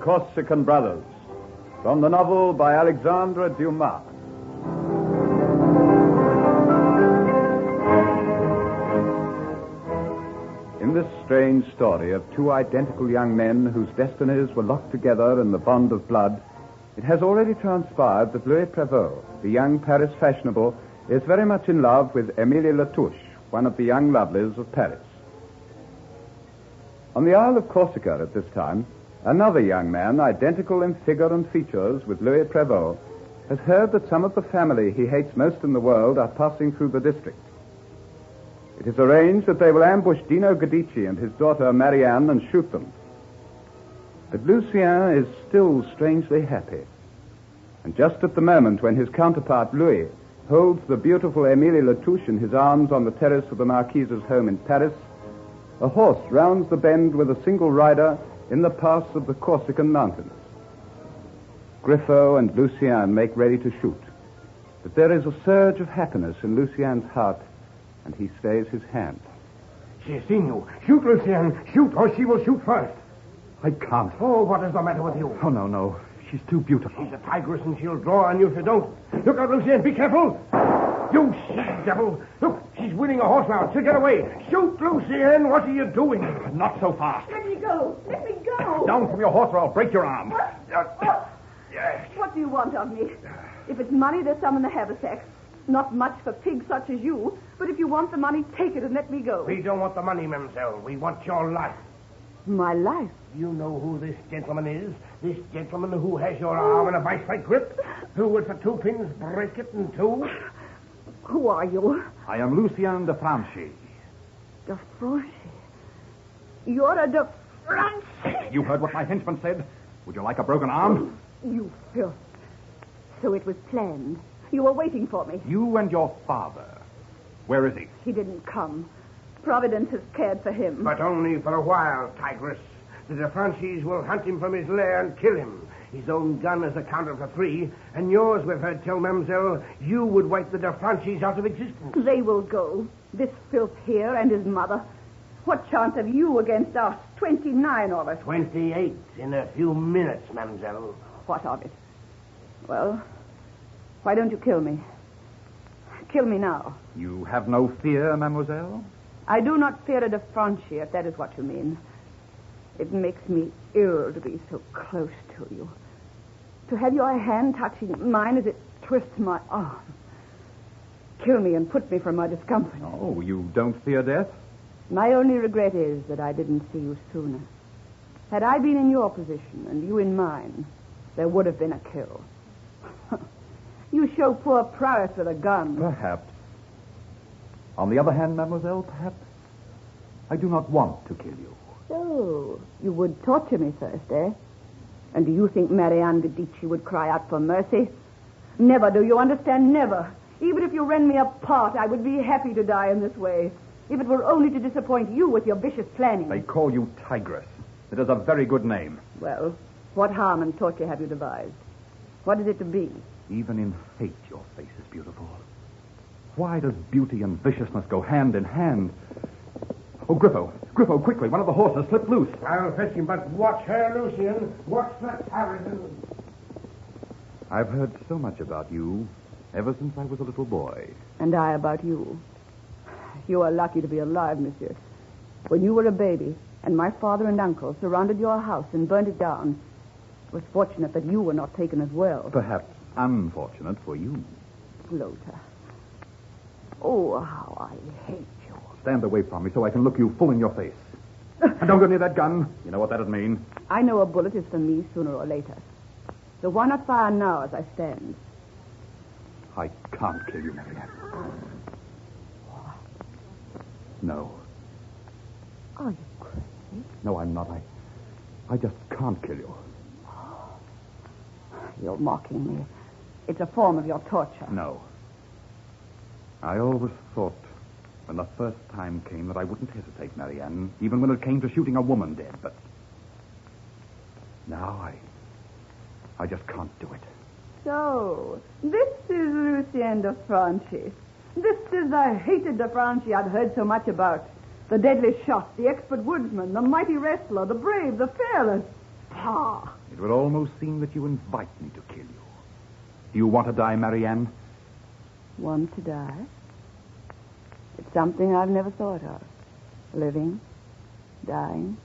Corsican Brothers, from the novel by Alexandre Dumas. In this strange story of two identical young men whose destinies were locked together in the bond of blood, it has already transpired that Louis Prévost, the young Paris fashionable, is very much in love with Émilie Latouche, one of the young lovelies of Paris. On the Isle of Corsica at this time, another young man, identical in figure and features with Louis Prévost, has heard that some of the family he hates most in the world are passing through the district. It is arranged that they will ambush Dino Guidici and his daughter Marianne and shoot them. But Lucien is still strangely happy. And just at the moment when his counterpart Louis holds the beautiful Émilie Latouche in his arms on the terrace of the Marquise's home in Paris, a horse rounds the bend with a single rider in the pass of the Corsican mountains. Griffo and Lucien make ready to shoot. But there is a surge of happiness in Lucien's heart, and he stays his hand. She has seen you. Shoot, Lucien. Shoot, or she will shoot first. I can't. Oh, what is the matter with you? Oh, no. She's too beautiful. She's a tigress, and she'll draw on you if you don't. Look out, Lucien. Be careful. You she-devil. Look, she's winning a horse now. She'll get away. Shoot, Lucien. What are you doing? Not so fast. Let me go. Let me go. Down from your horse or I'll break your arm. What do you want of me? If it's money, there's some in the haversack. Not much for pigs such as you, but if you want the money, take it and let me go. We don't want the money, mademoiselle. We want your life. My life? You know who this gentleman is? This gentleman who has your arm in a vice-like grip? Who would for 2 pins break it in two? Who are you? I am Lucien de Franchi. De Franchi? You're a de Franchi? You heard what my henchman said? Would you like a broken arm? You filth. So it was planned. You were waiting for me. You and your father. Where is he? He didn't come. Providence has cared for him. But only for a while, tigress. The de Franchis will hunt him from his lair and kill him. His own gun is accounted for 3, and yours, we've heard tell mademoiselle, you would wipe the de Franchis out of existence. They will go. This filth here and his mother. What chance have you against us? 29 of us. 28 in a few minutes, mademoiselle. What of it? Well, why don't you kill me? Kill me now. You have no fear, mademoiselle? I do not fear a de Franchi, if that is what you mean. It makes me ill to be so close to you. To have your hand touching mine as it twists my arm. Kill me and put me from my discomfort. Oh, you don't fear death? My only regret is that I didn't see you sooner. Had I been in your position and you in mine, there would have been a kill. You show poor prowess with a gun. Perhaps. On the other hand, mademoiselle, perhaps I do not want to kill you. So, you would torture me first, eh? And do you think Marianne Guidici would cry out for mercy? Never, do you understand? Never. Even if you rend me apart, I would be happy to die in this way. If it were only to disappoint you with your vicious planning. They call you Tigress. It is a very good name. Well, what harm and torture have you devised? What is it to be? Even in hate, your face is beautiful. Why does beauty and viciousness go hand in hand? Oh, Griffo, quickly. One of the horses slipped loose. I'll fetch him, but watch her, Lucien. Watch that Harrison. I've heard so much about you ever since I was a little boy. And I about you. You are lucky to be alive, monsieur. When you were a baby, and my father and uncle surrounded your house and burned it down, it was fortunate that you were not taken as well. Perhaps unfortunate for you. Floater. Oh, how I hate you. Stand away from me so I can look you full in your face. And don't go near that gun. You know what that'd mean. I know a bullet is for me sooner or later. So why not fire now as I stand? I can't kill you, Marianne. No. Are you crazy? No, I'm not. I just can't kill you. You're mocking me. It's a form of your torture. No. I always thought when the first time came that I wouldn't hesitate, Marianne, even when it came to shooting a woman dead, but now I just can't do it. So, this is Lucien de Franchi. This is the hated de Franchi I'd heard so much about. The deadly shot, the expert woodsman, the mighty wrestler, the brave, the fearless. Pah! It would almost seem that you invite me to kill you. Do you want to die, Marianne? Want to die? It's something I've never thought of. Living, dying.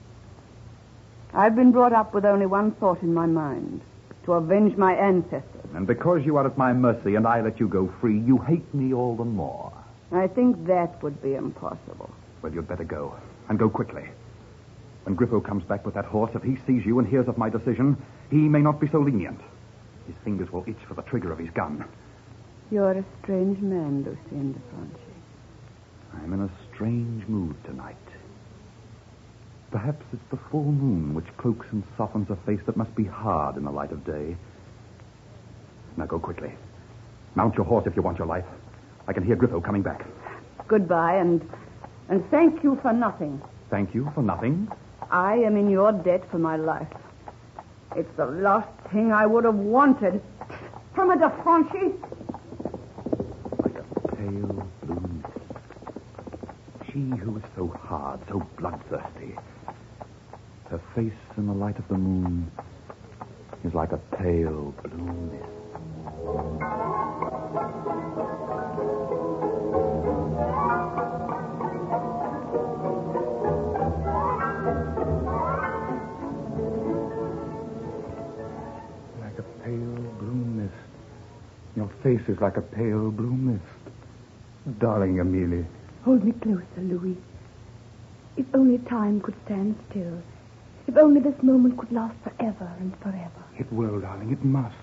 I've been brought up with only one thought in my mind. To avenge my ancestors. And because you are at my mercy and I let you go free, you hate me all the more. I think that would be impossible. Well, you'd better go. And go quickly. When Griffo comes back with that horse, if he sees you and hears of my decision, he may not be so lenient. His fingers will itch for the trigger of his gun. You're a strange man, Lucien de Franchi. I'm in a strange mood tonight. Perhaps it's the full moon which cloaks and softens a face that must be hard in the light of day. Now go quickly. Mount your horse if you want your life. I can hear Griffo coming back. Goodbye, and thank you for nothing. Thank you for nothing? I am in your debt for my life. It's the last thing I would have wanted. From a de Franchi. Like a pale blue mist. She who is so hard, so bloodthirsty. Her face in the light of the moon is like a pale blue mist. Like a pale blue mist. Your face is like a pale blue mist. Darling Amelie. Hold me closer, Louis. If only time could stand still. If only this moment could last forever and forever. It will, darling. It must.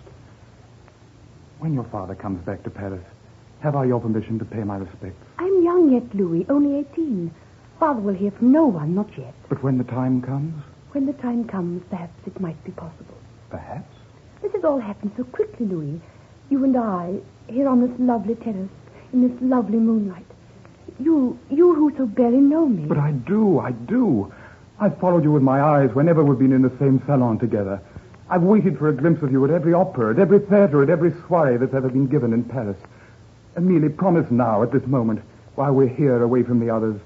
When your father comes back to Paris, have I your permission to pay my respects? I'm young yet, Louis, only 18. Father will hear from no one, not yet. But when the time comes? When the time comes, perhaps it might be possible. Perhaps? This has all happened so quickly, Louis. You and I, here on this lovely terrace, in this lovely moonlight. You who so barely know me. But I do. I've followed you with my eyes whenever we've been in the same salon together. I've waited for a glimpse of you at every opera, at every theater, at every soiree that's ever been given in Paris. Amelie, promise now, at this moment, while we're here away from the others,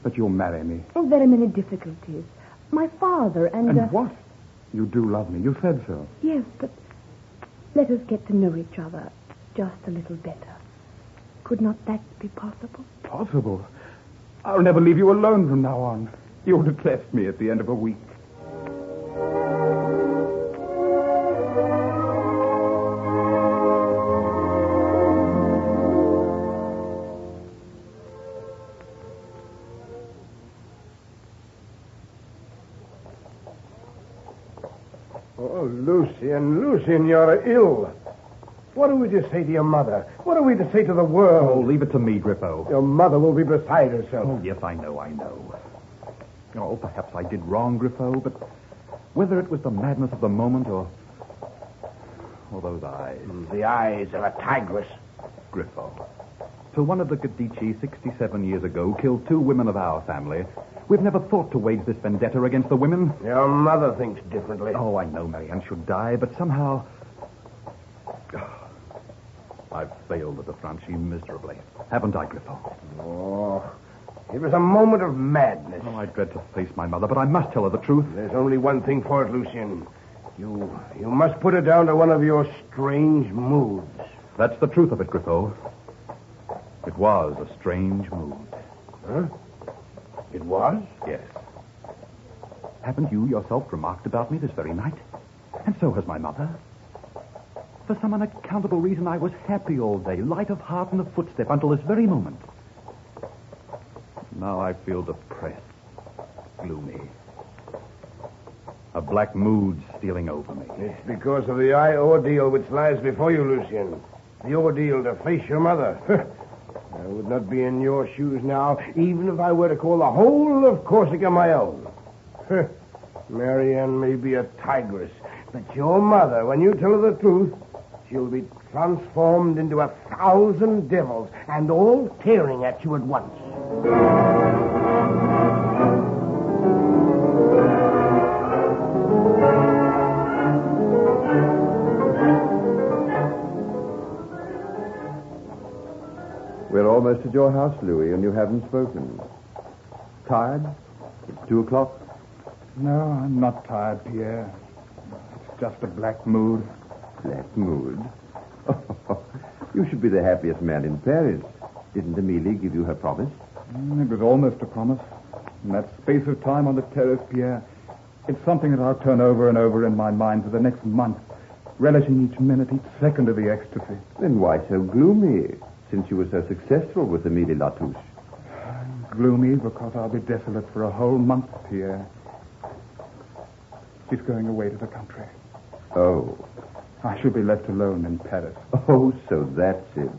that you'll marry me. Oh, there are many difficulties. My father and... And what? You do love me. You said so. Yes, but let us get to know each other just a little better. Could not that be possible? Possible? I'll never leave you alone from now on. You would have left me at the end of a week. Oh, Lucien, you're ill. What are we to say to your mother? What are we to say to the world? Oh, leave it to me, Griffo. Your mother will be beside herself. Oh, yes, I know. Oh, perhaps I did wrong, Griffo, but whether it was the madness of the moment or those eyes. The eyes of a tigress. Griffo. Till one of the Gadici 67 years ago killed 2 women of our family, we've never thought to wage this vendetta against the women. Your mother thinks differently. Oh, I know Marianne should die, but somehow... I've failed at the Franchi miserably. Haven't I, Griffo? Oh, it was a moment of madness. Oh, I dread to face my mother, but I must tell her the truth. There's only one thing for it, Lucien. You must put it down to one of your strange moods. That's the truth of it, Griffo. It was a strange mood. Huh? It was? Yes. Haven't you yourself remarked about me this very night? And so has my mother. For some unaccountable reason, I was happy all day, light of heart and of footstep, until this very moment. Now I feel depressed, gloomy. A black mood stealing over me. It's because of the ordeal which lies before you, Lucien. The ordeal to face your mother. I would not be in your shoes now, even if I were to call the whole of Corsica my own. Marianne may be a tigress, but your mother, when you tell her the truth, she'll be transformed into 1,000 devils, and all tearing at you at once. We're almost at your house, Louis, and you haven't spoken. Tired? It's 2:00. No, I'm not tired, Pierre. just a black mood. Black mood? You should be the happiest man in Paris. Didn't Amelie give you her promise? It was almost a promise. In that space of time on the terrace, Pierre, it's something that I'll turn over and over in my mind for the next month, relishing each minute, each second of the ecstasy. Then why so gloomy, since you were so successful with Amélie Latouche? Gloomy because I'll be desolate for a whole month, Pierre. She's going away to the country. Oh. I shall be left alone in Paris. Oh, so that's it.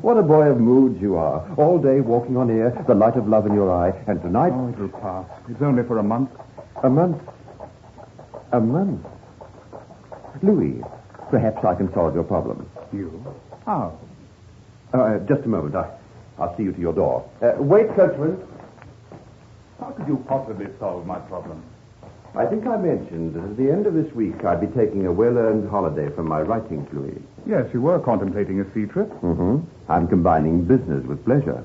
What a boy of moods you are. All day walking on air, the light of love in your eye, and tonight... Oh, it'll pass. It's only for a month. A month? A month? Louis, perhaps I can solve your problem. You? How? Just a moment. I'll see you to your door. Wait, coachman. How could you possibly solve my problem? I think I mentioned that at the end of this week I'd be taking a well-earned holiday from my writings, Louis. Yes, you were contemplating a sea trip. Mm-hmm. I'm combining business with pleasure.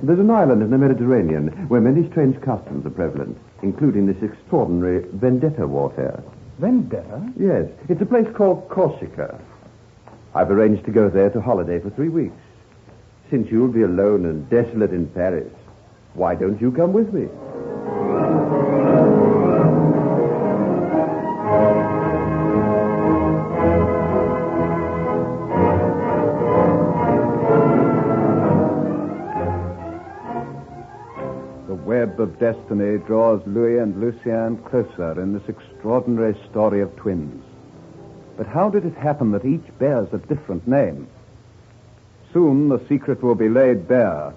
There's an island in the Mediterranean where many strange customs are prevalent, including this extraordinary vendetta warfare. Vendetta? Yes. It's a place called Corsica. I've arranged to go there to holiday for 3 weeks. Since you'll be alone and desolate in Paris, why don't you come with me? The web of destiny draws Louis and Lucien closer in this extraordinary story of twins. But how did it happen that each bears a different name? Soon the secret will be laid bare.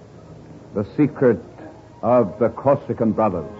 The secret of the Corsican brothers.